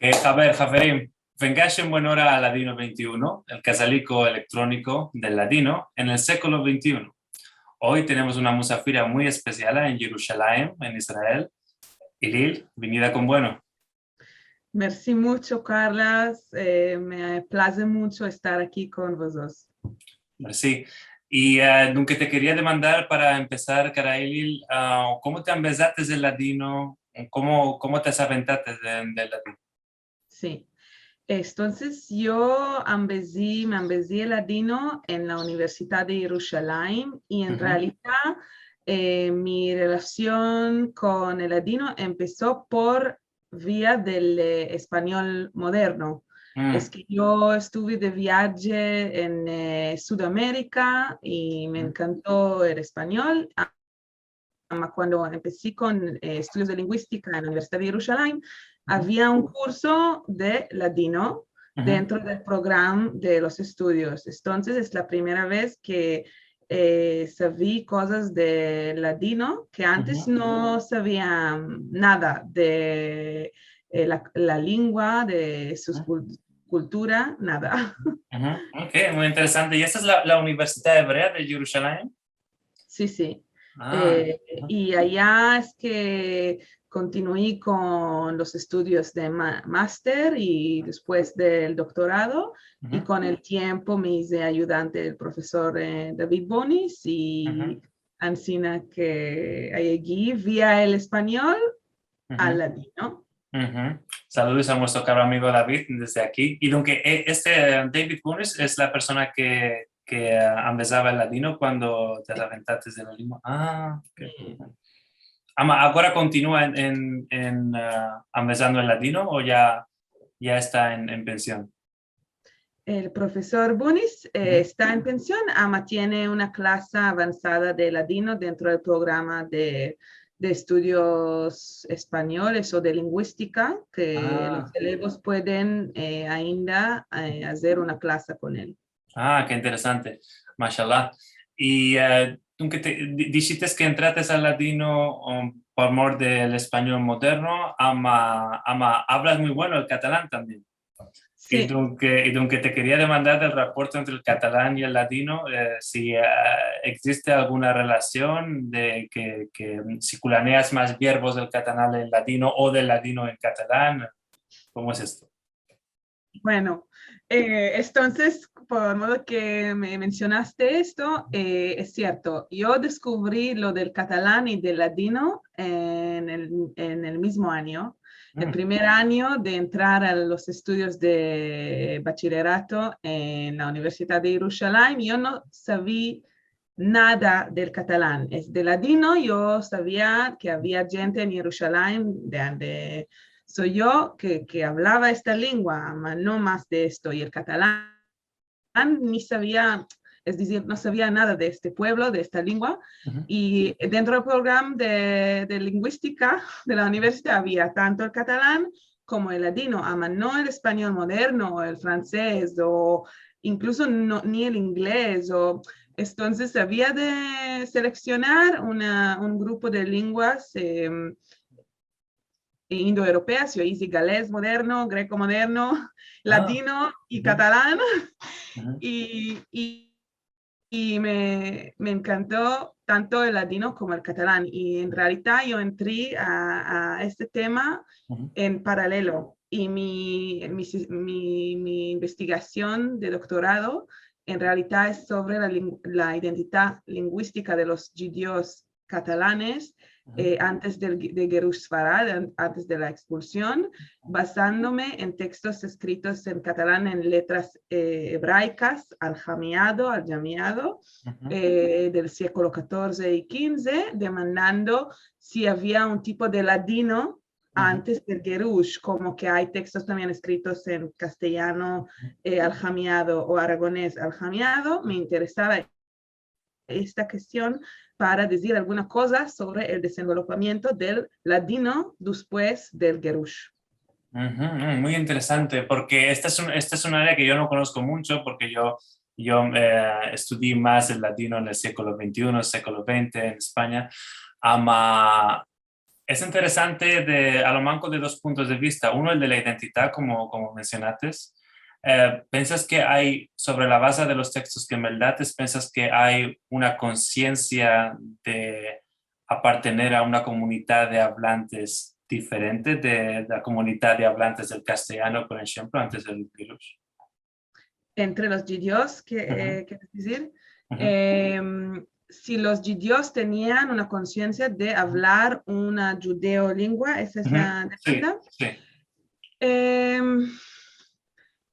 Javerim, vengace en buena hora al Ladino 21, el casalico electrónico del ladino en el século XXI. Hoy tenemos una musafira muy especial en Jerusalén, en Israel. Ilil, venida con bueno. Merci mucho, Carlas. Me place mucho estar aquí con vosotros. Sí. Y nunca te quería demandar para empezar, cara Ilil, ¿cómo te empezaste del ladino? ¿Cómo te aventaste del ladino? Sí. Entonces, yo me empecé el ladino en la Universidad de Jerusalén y en realidad mi relación con el ladino empezó por vía del español moderno. Es que yo estuve de viaje en Sudamérica y me encantó el español. Cuando empecé con estudios de lingüística en la Universidad de Jerusalén, había un curso de ladino dentro del programa de los estudios. Entonces, es la primera vez que sabí cosas de ladino que antes no sabía nada de la lengua, de sus cultura, nada. Ok, muy interesante. ¿Y esta es la Universidad Hebrea de Jerusalén? Sí, sí. Ah, Y allá es que continué con los estudios de máster y después del doctorado y con el tiempo me hice ayudante del profesor David Bonis y Ancina que allí vía el español al ladino. Saludos a nuestro caro amigo David desde aquí. Y aunque David Bonis es la persona que empezaba el ladino cuando te aventaste del ladino. Okay. ¿Ahora continúa empezando el ladino o ya está en pensión? El profesor Bonis está en pensión, ama tiene una clase avanzada de ladino dentro del programa de estudios españoles o de lingüística, que los elevos pueden ainda hacer una clase con él. Qué interesante, mashallah. Y dijiste que entraste al latino por mor del español moderno, hablas muy bueno el catalán también. Sí. Y aunque te quería demandar del reporte entre el catalán y el latino, si existe alguna relación de que si culaneas más verbos del catalán en latino o del latino en catalán, ¿cómo es esto? Bueno, entonces, por modo que me mencionaste esto, es cierto, yo descubrí lo del catalán y del latino en el mismo año. El primer año de entrar a los estudios de bachillerato en la Universidad de Jerusalén, yo no sabía nada del catalán. Es de latino, yo sabía que había gente en Jerusalén soy yo que hablaba esta lengua, no más de esto. Y el catalán ni sabía, es decir, no sabía nada de este pueblo, de esta lengua. Y dentro del programa de lingüística de la universidad había tanto el catalán como el ladino, no el español moderno, o el francés, o incluso ni el inglés. Entonces había de seleccionar un grupo de lenguas indoeuropeas, yo hice galés moderno, greco moderno, latino y catalán, y me encantó tanto el latino como el catalán, y en realidad yo entré a este tema en paralelo, y mi investigación de doctorado en realidad es sobre la identidad lingüística de los judíos catalanes antes de Gerush Sfarad, antes de la expulsión, basándome en textos escritos en catalán en letras hebraicas, al-jamiado, del siglo XIV y XV, demandando si había un tipo de ladino antes del Gerush, como que hay textos también escritos en castellano al-jamiado o aragonés al-jamiado. Me interesaba esta cuestión para decir alguna cosa sobre el desenvolvimiento del ladino después del Gerush. Muy interesante, porque esta es un área que yo no conozco mucho, porque yo estudié más el latino en el siglo XXI, siglo XX en España. Es interesante a lo manco de dos puntos de vista. Uno, el de la identidad, como mencionaste. ¿Piensas que hay, sobre la base de los textos que meldates, piensas que hay una conciencia de apartener a una comunidad de hablantes diferente de la comunidad de hablantes del castellano, por ejemplo, antes del virus? Entre los judíos, Ujú, ¿quieres decir? ujú, Si los judíos tenían una conciencia de hablar una judeolingua, esa es ujú. la Sí, demanda. sí.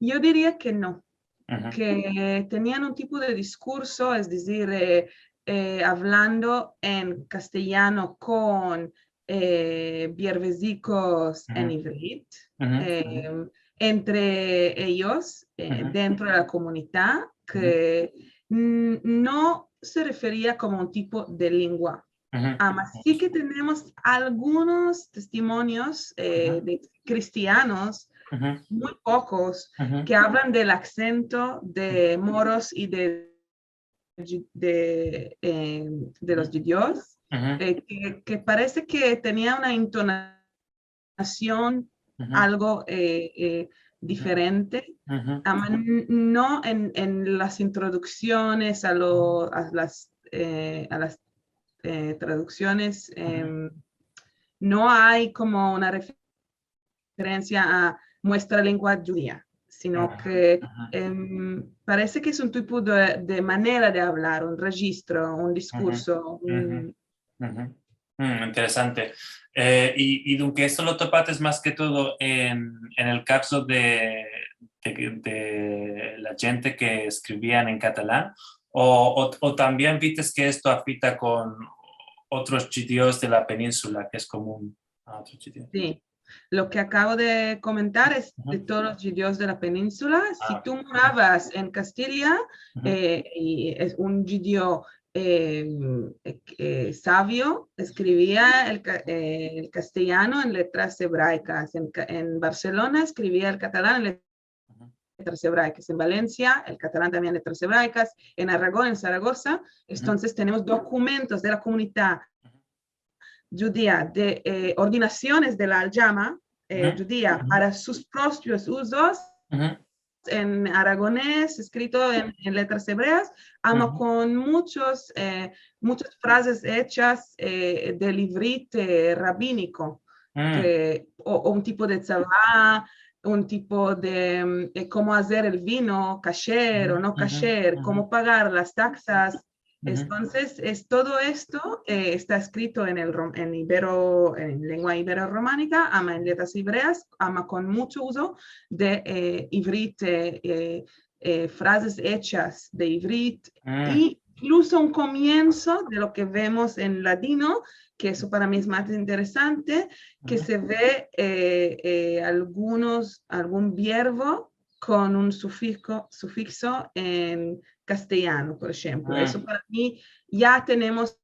Yo diría que no, Ujú, que tenían un tipo de discurso, es decir, hablando en castellano con biervesicos en ujú, ivrit, ujú, eh, entre ellos, ujú, dentro de la comunidad, ujú, que no se refería como un tipo de lengua. ujú, Sí que tenemos algunos testimonios ujú, de cristianos, ujú, muy pocos, ujú, que hablan del acento de moros y de los judíos, ujú, que parece que tenía una entonación ujú, algo ujú, diferente. ujú, No en las introducciones a las traducciones, ujú, no hay como una referencia a nuestra lengua judía, sino que ujú, parece que es un tipo de manera de hablar, un registro, un ujú, discurso. ujú, ujú. Interesante. Y dunque esto lo topates más que todo en el caso de la gente que escribían en catalán, o también vistes que esto afecta con otros sitios de la península, que es común a otros sitios. Sí, lo que acabo de comentar es de Ujú. todos los judíos de la península. Ah, Si ok. tú morabas en Castilla Ujú, y es un judío sabio, escribía el castellano en letras hebraicas. En Barcelona escribía el catalán en ujú, letras hebraicas. En Valencia, el catalán también en letras hebraicas. En Aragón, en Zaragoza. ujú, Entonces tenemos documentos de la comunidad ujú, judía de ordinaciones de la aljama ujú, judía para sus propios usos ujú, en aragonés, escrito letras hebreas, ama ujú, con muchas frases hechas del ivrit rabínico, ujú, o un tipo de tzavá, un tipo de cómo hacer el vino, kasher o no ujú, kasher, ujú, cómo pagar las taxas. ujú, Entonces, todo esto está escrito en lengua ibero-románica, ama en letras hebreas, ama con mucho uso de ivrit, frases hechas de ivrit, ujú, e incluso un comienzo de lo que vemos en latino, que eso para mí es más interesante, que ujú, se ve algún verbo con un sufixo en castellano, por ejemplo. Eso para mí ya tenemos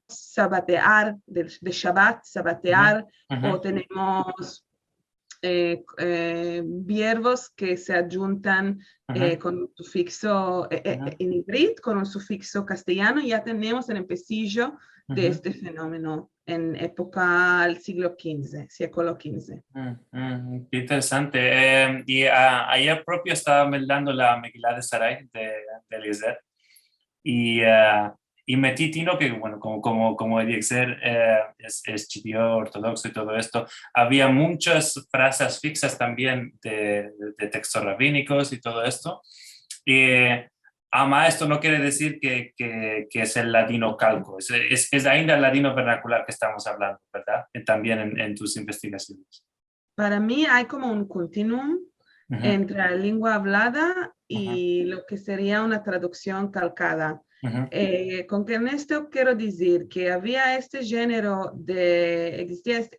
sabatear, de Shabbat, ujú, sabatear, ujú, o tenemos verbos que se adjuntan ujú, con un sufixo ujú, en hibrid, con un sufixo castellano. Ya tenemos el empecillo de ujú. este fenómeno en época del siglo XV, século XV. Qué interesante. Ayer propio estaba meldando la Megilá de Sarai de Eliezer y, y metí Tino, que bueno, como Eliezer es judío ortodoxo y todo esto, había muchas frases fixas también de textos rabínicos y todo esto. Y, ama, esto no quiere decir que es el ladino calco, es ainda el ladino vernacular que estamos hablando, ¿verdad? También en tus investigaciones. Para mí hay como un continuum Ujú, entre la lengua hablada ujú, y lo que sería una traducción calcada. ujú, Con que en esto quiero decir que había existía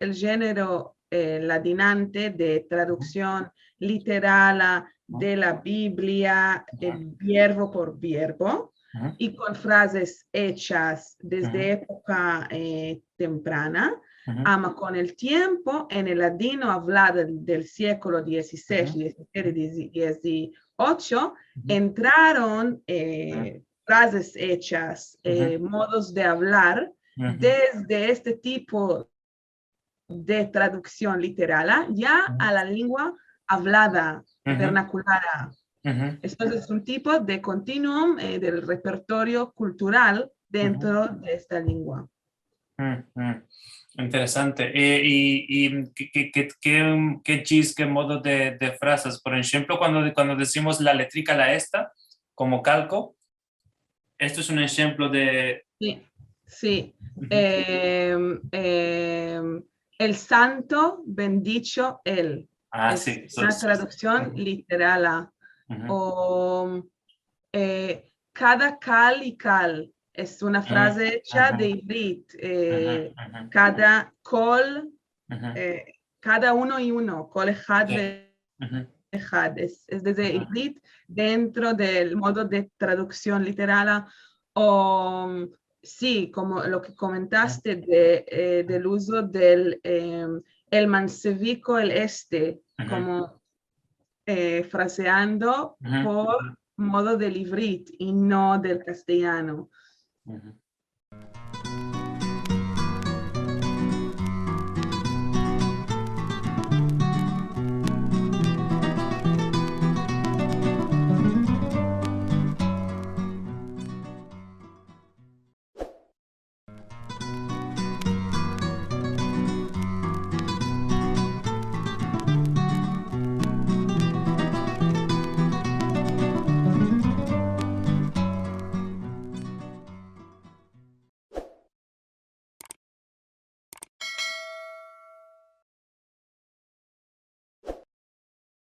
el género ladinante de traducción literal de la Biblia, verbo por verbo, ujú, y con frases hechas ujú, desde época temprana. ujú, Ama con el tiempo, en el ladino hablado del siglo XVI, ujú, XVII, XVIII, ujú, entraron frases hechas, ujú, modos de hablar ujú, desde este tipo de traducción literal, ya a la lengua hablada, vernacular. Esto es un tipo de continuum del repertorio cultural dentro de esta lengua. Interesante. ¿Y qué modo de frases? Por ejemplo, cuando decimos la letrica la esta, como calco, esto es un ejemplo de... Sí, sí. El santo bendicho él. Es Sí. una traducción literal. O cada cal y cal. Es una frase hecha de ibrit. Cada col, cada uno y uno. Col ejad ejad. Es desde ibrit dentro del modo de traducción literal. O sí, como lo que comentaste del uso del el mansevico, el este, como fraseando por modo del ibrit y no del castellano.